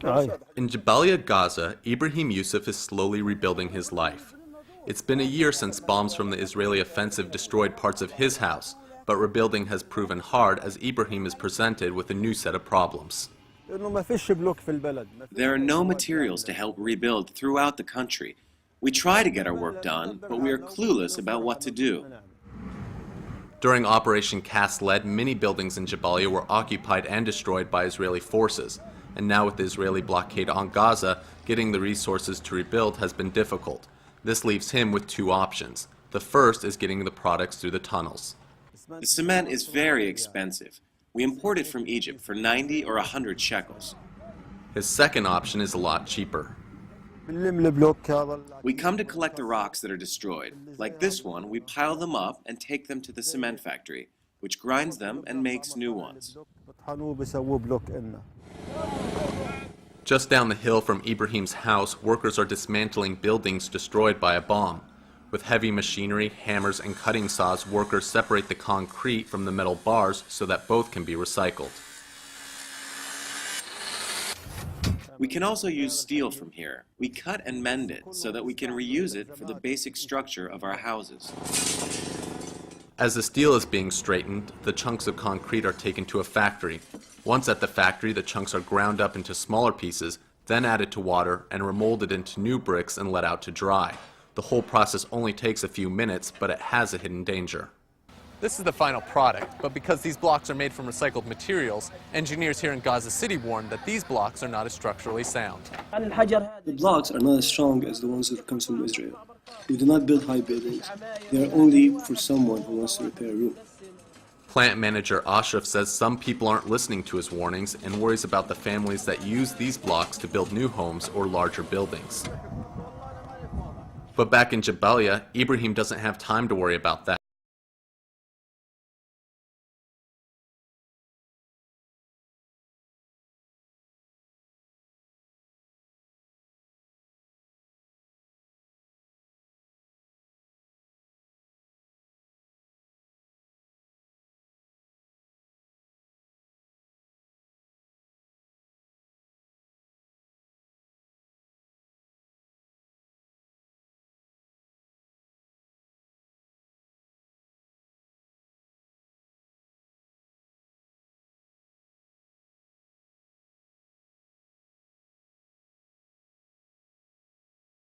In Jabalia, Gaza, Ibrahim Yusuf is slowly rebuilding his life. It's been a year since bombs from the Israeli offensive destroyed parts of his house, but rebuilding has proven hard as Ibrahim is presented with a new set of problems. There are no materials to help rebuild throughout the country. We try to get our work done, but we are clueless about what to do. During Operation Cast Lead, many buildings in Jabalia were occupied and destroyed by Israeli forces, and now with the Israeli blockade on Gaza, getting the resources to rebuild has been difficult. This leaves him with two options. The first is getting the products through the tunnels. The cement is very expensive. We import it from Egypt for 90 or 100 shekels. His second option is a lot cheaper. We come to collect the rocks that are destroyed. Like this one, we pile them up and take them to the cement factory, which grinds them and makes new ones. Just down the hill from Ibrahim's house, workers are dismantling buildings destroyed by a bomb. With heavy machinery, hammers, and cutting saws, workers separate the concrete from the metal bars so that both can be recycled. We can also use steel from here. We cut and mend it so that we can reuse it for the basic structure of our houses. As the steel is being straightened, the chunks of concrete are taken to a factory. Once at the factory, the chunks are ground up into smaller pieces, then added to water and remolded into new bricks and let out to dry. The whole process only takes a few minutes, but it has a hidden danger. This is the final product, but because these blocks are made from recycled materials, engineers here in Gaza City warn that these blocks are not as structurally sound. The blocks are not as strong as the ones that come from Israel. We do not build high buildings. They are only for someone who wants to repair a room. Plant manager Ashraf says some people aren't listening to his warnings and worries about the families that use these blocks to build new homes or larger buildings. But back in Jabalia, Ibrahim doesn't have time to worry about that.